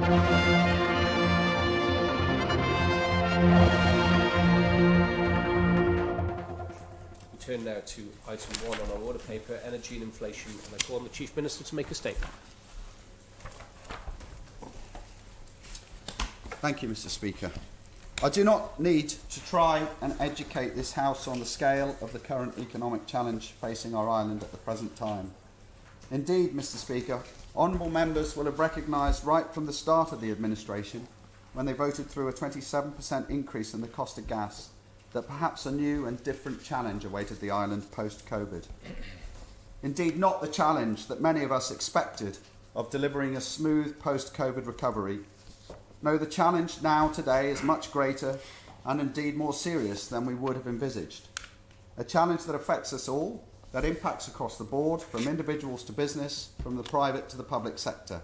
We turn now to item 1 on our order paper, energy and inflation, and I call on the Chief Minister to make a statement. Thank you, Mr. Speaker. I do not need to try and educate this House on the scale of the current economic challenge facing our island at the present time. Indeed, Mr. Speaker, honourable members will have recognised right from the start of the administration, when they voted through a 27% increase in the cost of gas, that perhaps a new and different challenge awaited the island post-COVID. Indeed, not the challenge that many of us expected of delivering a smooth post-COVID recovery. No, the challenge now today is much greater and indeed more serious than we would have envisaged. A challenge that affects us all, that impacts across the board, from individuals to business, from the private to the public sector.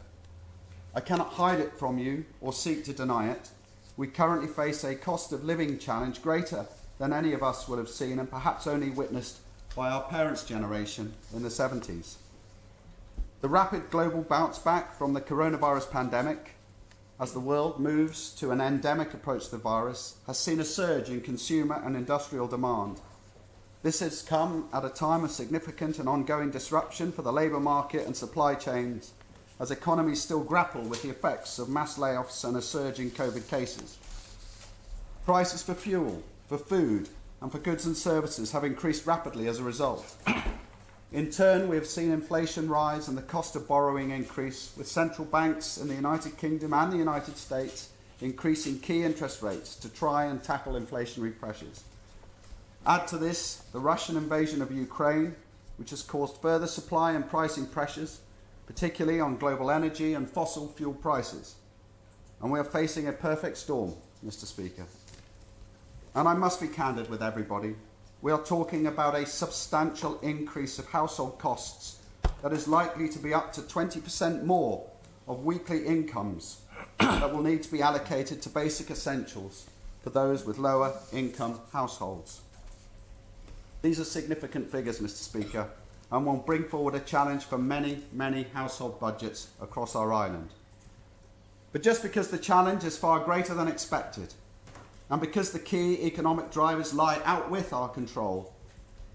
I cannot hide it from you or seek to deny it. We currently face a cost of living challenge greater than any of us will have seen, and perhaps only witnessed by our parents' generation in the 70s. The rapid global bounce back from the coronavirus pandemic, as the world moves to an endemic approach to the virus, has seen a surge in consumer and industrial demand. This has come at a time of significant and ongoing disruption for the labour market and supply chains, as economies still grapple with the effects of mass layoffs and a surge in COVID cases. Prices for fuel, for food and for goods and services have increased rapidly as a result. In turn, we have seen inflation rise and the cost of borrowing increase, with central banks in the United Kingdom and the United States increasing key interest rates to try and tackle inflationary pressures. Add to this the Russian invasion of Ukraine, which has caused further supply and pricing pressures, particularly on global energy and fossil fuel prices. And we are facing a perfect storm, Mr. Speaker. And I must be candid with everybody. We are talking about a substantial increase of household costs that is likely to be up to 20% more of weekly incomes that will need to be allocated to basic essentials for those with lower income households. These are significant figures, Mr. Speaker, and will bring forward a challenge for many, many household budgets across our island. But just because the challenge is far greater than expected, and because the key economic drivers lie out with our control,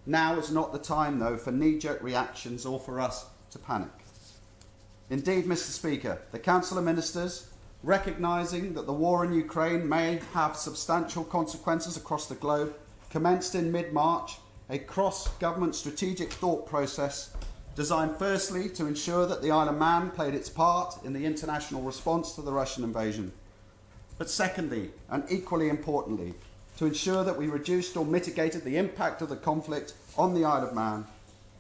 now is not the time, though, for knee-jerk reactions or for us to panic. Indeed, Mr. Speaker, the Council of Ministers, recognising that the war in Ukraine may have substantial consequences across the globe, commenced in mid-March a cross-government strategic thought process designed firstly to ensure that the Isle of Man played its part in the international response to the Russian invasion, but secondly, and equally importantly, to ensure that we reduced or mitigated the impact of the conflict on the Isle of Man,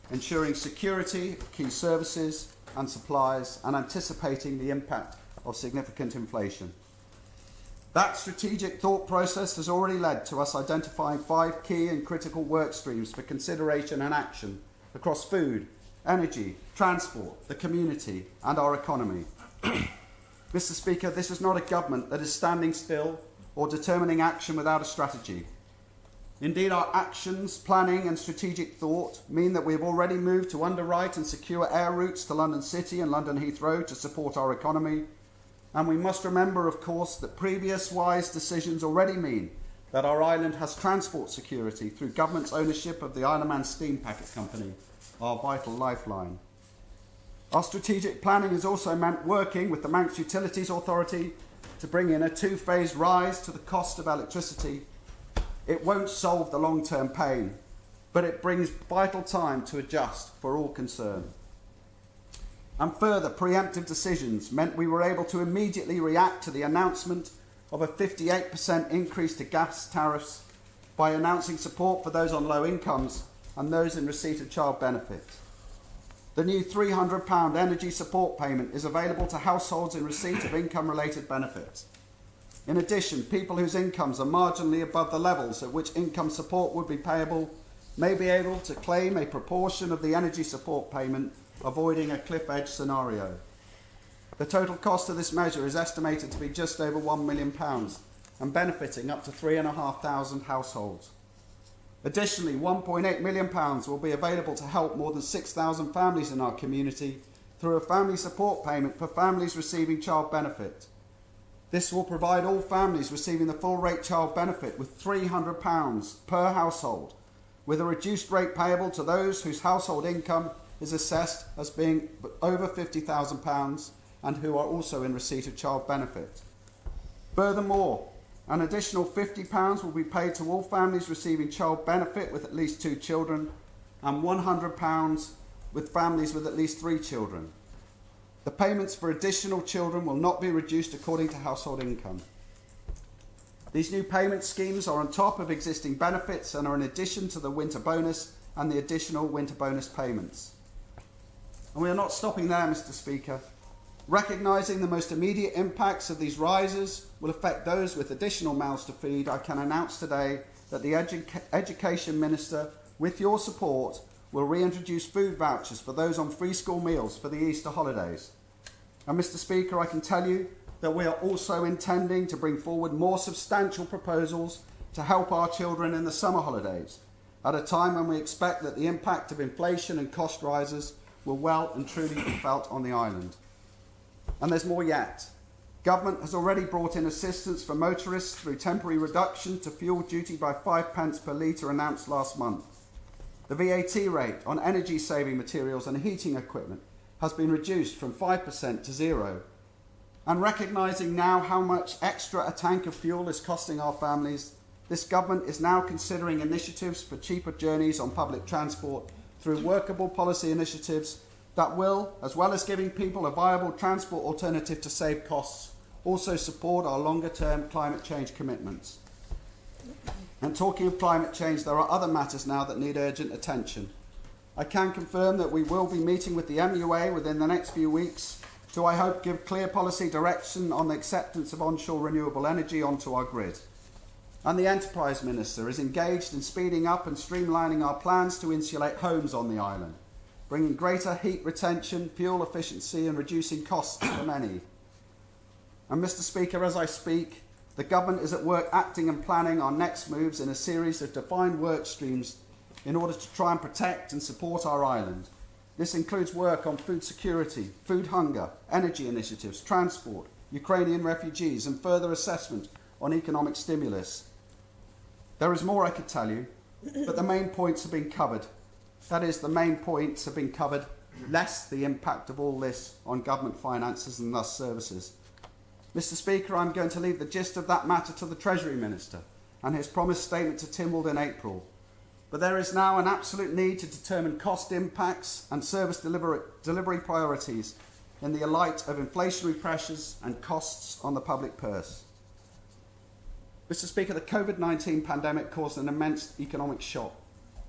ensuring security of key services and supplies, and anticipating the impact of significant inflation. That strategic thought process has already led to us identifying 5 key and critical work streams for consideration and action across food, energy, transport, the community and our economy. Mr. Speaker, this is not a government that is standing still or determining action without a strategy. Indeed, our actions, planning and strategic thought mean that we have already moved to underwrite and secure air routes to London City and London Heathrow to support our economy. And we must remember, of course, that previous wise decisions already mean that our island has transport security through government's ownership of the Isle of Man Steam Packet Company, our vital lifeline. Our strategic planning has also meant working with the Manx Utilities Authority to bring in a 2-phase rise to the cost of electricity. It won't solve the long-term pain, but it brings vital time to adjust for all concerned. And further preemptive decisions meant we were able to immediately react to the announcement of a 58% increase to gas tariffs by announcing support for those on low incomes and those in receipt of child benefit. The new £300 energy support payment is available to households in receipt of income-related benefits. In addition, people whose incomes are marginally above the levels at which income support would be payable may be able to claim a proportion of the energy support payment, avoiding a cliff edge scenario. The total cost of this measure is estimated to be just over £1 million and benefiting up to 3,500 households. Additionally, £1.8 million will be available to help more than 6,000 families in our community through a family support payment for families receiving child benefit, This will provide all families receiving the full rate child benefit with £300 per household, with a reduced rate payable to those whose household income is assessed as being over £50,000 and who are also in receipt of child benefit. Furthermore, an additional £50 will be paid to all families receiving child benefit with at least 2 children and £100 with families with at least 3 children. The payments for additional children will not be reduced according to household income. These new payment schemes are on top of existing benefits and are in addition to the winter bonus and the additional winter bonus payments. And we are not stopping there, Mr. Speaker. Recognising the most immediate impacts of these rises will affect those with additional mouths to feed, I can announce today that the Education Minister, with your support, will reintroduce food vouchers for those on free school meals for the Easter holidays. And Mr. Speaker, I can tell you that we are also intending to bring forward more substantial proposals to help our children in the summer holidays, at a time when we expect that the impact of inflation and cost rises will well and truly be felt on the island. And there's more yet. Government has already brought in assistance for motorists through temporary reduction to fuel duty by 5p per litre announced last month. The VAT rate on energy-saving materials and heating equipment has been reduced from 5% to 0. And recognising now how much extra a tank of fuel is costing our families, this government is now considering initiatives for cheaper journeys on public transport through workable policy initiatives that will, as well as giving people a viable transport alternative to save costs, also support our longer-term climate change commitments. And talking of climate change, there are other matters now that need urgent attention. I can confirm that we will be meeting with the MUA within the next few weeks to, I hope, give clear policy direction on the acceptance of onshore renewable energy onto our grid. And the Enterprise Minister is engaged in speeding up and streamlining our plans to insulate homes on the island, bringing greater heat retention, fuel efficiency and reducing costs for many. And Mr. Speaker, as I speak, the Government is at work acting and planning our next moves in a series of defined work streams in order to try and protect and support our island. This includes work on food security, food hunger, energy initiatives, transport, Ukrainian refugees and further assessment on economic stimulus. There is more I could tell you, but the main points have been covered. That is, the main points have been covered, less the impact of all this on government finances and thus services. Mr. Speaker, I'm going to leave the gist of that matter to the Treasury Minister and his promised statement to Tynwald in April. But there is now an absolute need to determine cost impacts and service delivery priorities in the light of inflationary pressures and costs on the public purse. Mr. Speaker, the COVID-19 pandemic caused an immense economic shock,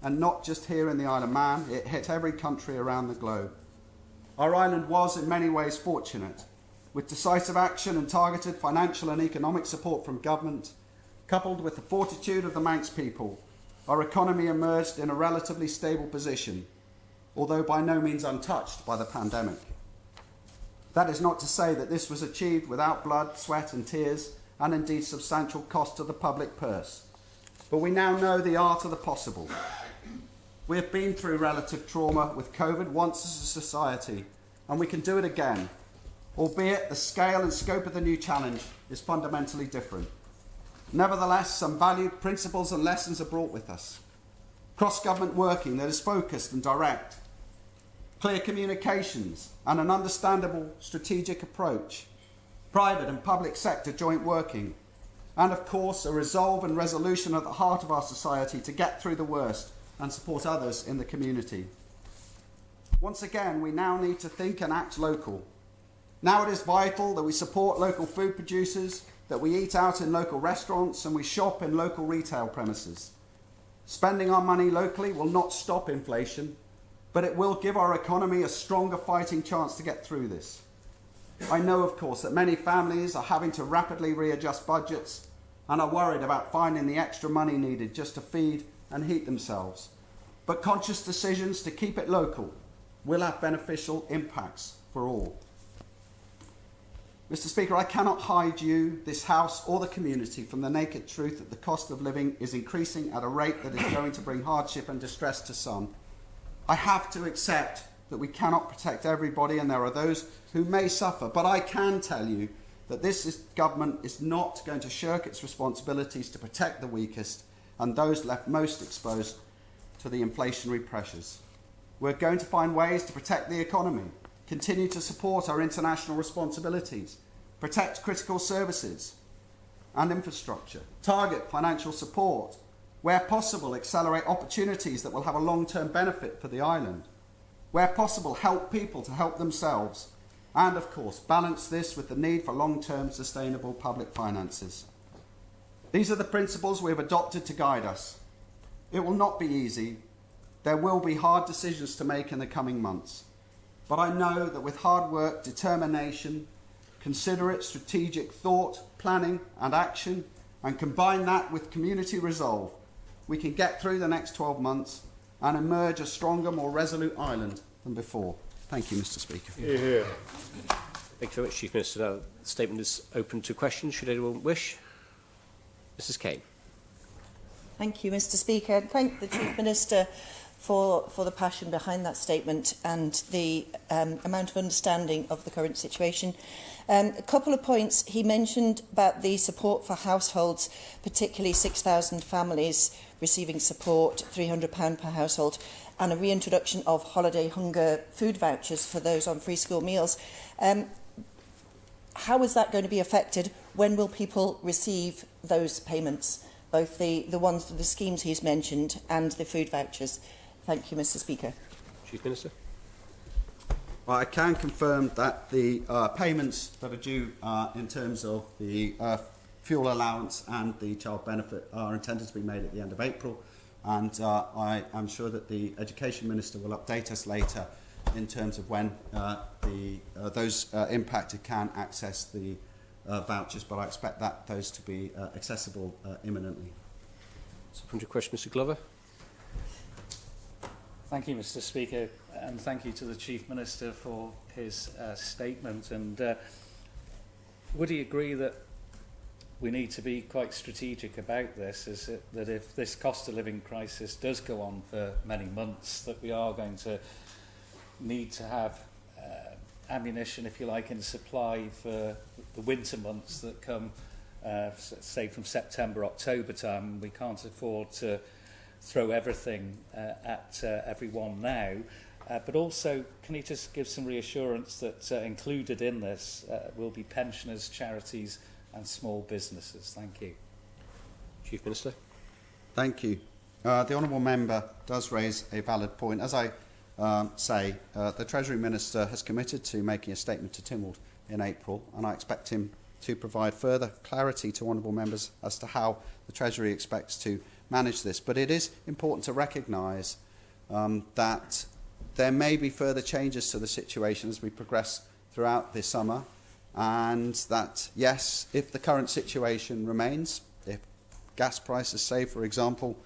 and not just here in the Isle of Man, it hit every country around the globe. Our island was in many ways fortunate. With decisive action and targeted financial and economic support from government, coupled with the fortitude of the Manx people, our economy emerged in a relatively stable position, although by no means untouched by the pandemic. That is not to say that this was achieved without blood, sweat and tears, and indeed substantial cost to the public purse. But we now know the art of the possible. We have been through relative trauma with COVID once as a society, and we can do it again, albeit the scale and scope of the new challenge is fundamentally different. Nevertheless, some valued principles and lessons are brought with us. Cross-government working that is focused and direct, clear communications and an understandable strategic approach, private and public sector joint working, and of course a resolve and resolution at the heart of our society to get through the worst and support others in the community. Once again, we now need to think and act local. Now it is vital that we support local food producers, that we eat out in local restaurants and we shop in local retail premises. Spending our money locally will not stop inflation, but it will give our economy a stronger fighting chance to get through this. I know, of course, that many families are having to rapidly readjust budgets and are worried about finding the extra money needed just to feed and heat themselves. But conscious decisions to keep it local will have beneficial impacts for all. Mr. Speaker, I cannot hide you, this House or the community from the naked truth that the cost of living is increasing at a rate that is going to bring hardship and distress to some. I have to accept that we cannot protect everybody and there are those who may suffer, but I can tell you that government is not going to shirk its responsibilities to protect the weakest and those left most exposed to the inflationary pressures. We're going to find ways to protect the economy, continue to support our international responsibilities, protect critical services and infrastructure, target financial support, where possible accelerate opportunities that will have a long-term benefit for the island, where possible help people to help themselves, and of course balance this with the need for long-term sustainable public finances. These are the principles we have adopted to guide us. It will not be easy. There will be hard decisions to make in the coming months. But I know that with hard work, determination, considerate strategic thought, planning and action, and combine that with community resolve, we can get through the next 12 months and emerge a stronger, more resolute island than before. Thank you, Mr. Speaker. Yeah. Thank you very much, Chief Minister. Now, the statement is open to questions, should anyone wish. Mrs Kane. Thank you, Mr. Speaker. And thank the Chief Minister for the passion behind that statement and the amount of understanding of the current situation. A couple of points. He mentioned about the support for households, particularly 6,000 families receiving support, £300 per household, and a reintroduction of holiday hunger food vouchers for those on free school meals. How is that going to be affected? When will people receive those payments, both the ones, the schemes he's mentioned and the food vouchers? Thank you, Mr. Speaker. Chief Minister. Well, I can confirm that the payments that are due in terms of the fuel allowance and the child benefit are intended to be made at the end of April, and I am sure that the Education Minister will update us later in terms of when those impacted can access the vouchers, but I expect those to be accessible imminently. Supplementary question, Mr Glover. Thank you, Mr. Speaker, and thank you to the Chief Minister for his statement. And would he agree that we need to be quite strategic about this? Is it that if this cost of living crisis does go on for many months, that we are going to need to have ammunition, if you like, in supply for the winter months that come, say, from September, October time? We can't afford to throw everything at everyone now, but also can you just give some reassurance that included in this will be pensioners, charities and small businesses? Thank you. Chief Minister. Thank you. The Honourable Member does raise a valid point. As I say, the Treasury Minister has committed to making a statement to Tynwald in April, and I expect him to provide further clarity to Honourable Members as to how the Treasury expects to manage this. But it is important to recognise that there may be further changes to the situation as we progress throughout this summer, and that, yes, if the current situation remains, if gas prices, say, for example,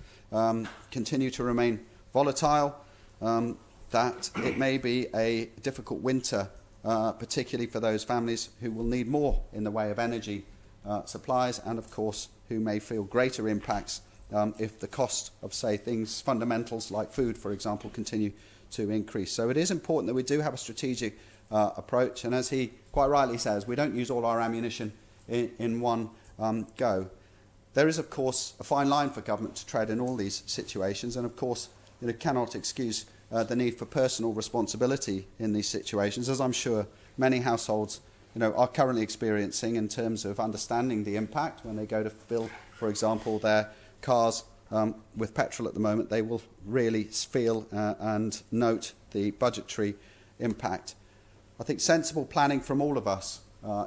continue to remain volatile, that it may be a difficult winter, particularly for those families who will need more in the way of energy supplies, and of course who may feel greater impacts if the cost of, say, things, fundamentals like food, for example, continue to increase. So it is important that we do have a strategic approach, and as he quite rightly says, we don't use all our ammunition in one go. There is, of course, a fine line for government to tread in all these situations, and of course it cannot excuse the need for personal responsibility in these situations, as I'm sure many households are currently experiencing in terms of understanding the impact when they go to fill, for example, their cars with petrol at the moment. They will really feel and note the budgetary impact. I think sensible planning from all of us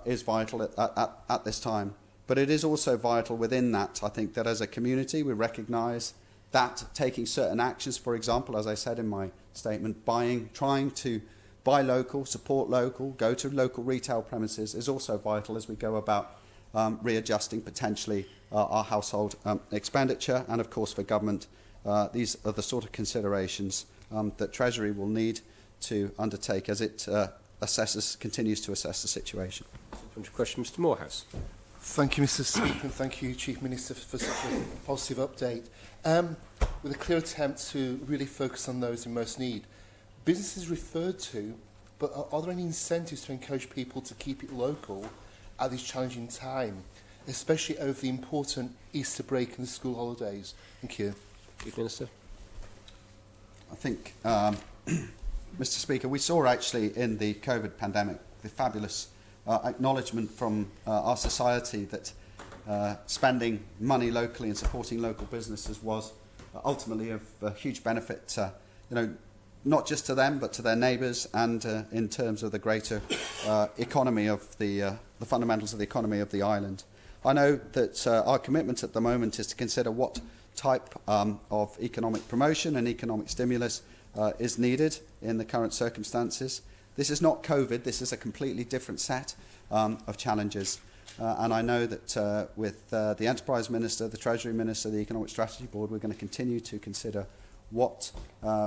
is vital at this time, but it is also vital within that, I think, that as a community we recognise that taking certain actions, for example, as I said in my statement, trying to buy local, support local, go to local retail premises is also vital as we go about readjusting potentially our household expenditure. And of course for government, these are the sort of considerations that Treasury will need to undertake as it continues to assess the situation. Question, Mr Morehouse. Thank you, Mr Speaker, and thank you, Chief Minister, for such a positive update. With a clear attempt to really focus on those in most need. Businesses referred to, but are there any incentives to encourage people to keep it local at this challenging time, especially over the important Easter break and the school holidays? Thank you. Chief Minister. I think, Mr. Speaker, we saw actually in the COVID pandemic the fabulous acknowledgement from our society that spending money locally and supporting local businesses was ultimately of huge benefit, not just to them but to their neighbours, and in terms of the greater economy of the fundamentals of the economy of the island. I know that our commitment at the moment is to consider what type of economic promotion and economic stimulus is needed in the current circumstances. This is not COVID, this is a completely different set of challenges. And I know that with the Enterprise Minister, the Treasury Minister, the Economic Strategy Board, we're going to continue to consider what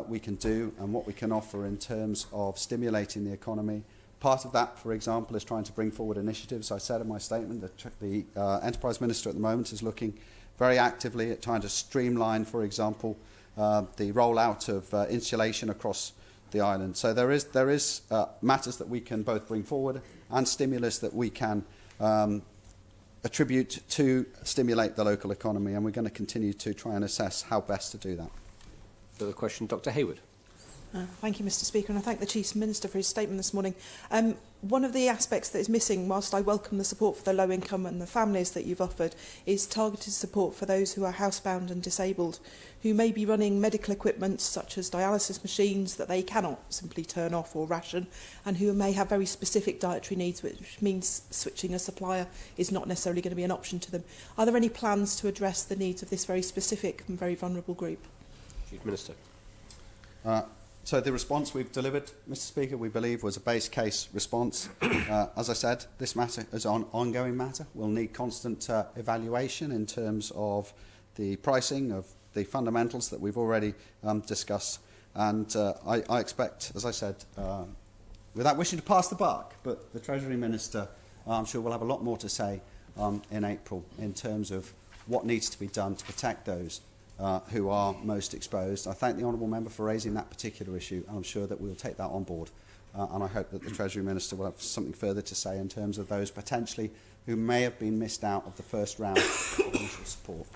we can do and what we can offer in terms of stimulating the economy. Part of that, for example, is trying to bring forward initiatives. I said in my statement that the Enterprise Minister at the moment is looking very actively at trying to streamline, for example, the rollout of insulation across the island. So there is matters that we can both bring forward and stimulus that we can attribute to stimulate the local economy, and we're going to continue to try and assess how best to do that. Further question, Dr Hayward. Thank you, Mr Speaker, and I thank the Chief Minister for his statement this morning. One of the aspects that is missing, whilst I welcome the support for the low income and the families that you've offered, is targeted support for those who are housebound and disabled, who may be running medical equipment such as dialysis machines that they cannot simply turn off or ration, and who may have very specific dietary needs, which means switching a supplier is not necessarily going to be an option to them. Are there any plans to address the needs of this very specific and very vulnerable group? Chief Minister. So the response we've delivered, Mr Speaker, we believe was a base case response. As I said, this matter is an ongoing matter. We'll need constant evaluation in terms of the pricing of the fundamentals that we've already discussed. And I expect, as I said, without wishing to pass the buck, but the Treasury Minister, I'm sure, will have a lot more to say in April in terms of what needs to be done to protect those who are most exposed. I thank the Honourable Member for raising that particular issue, and I'm sure that we'll take that on board. And I hope that the Treasury Minister will have something further to say in terms of those potentially who may have been missed out of the first round of initial support.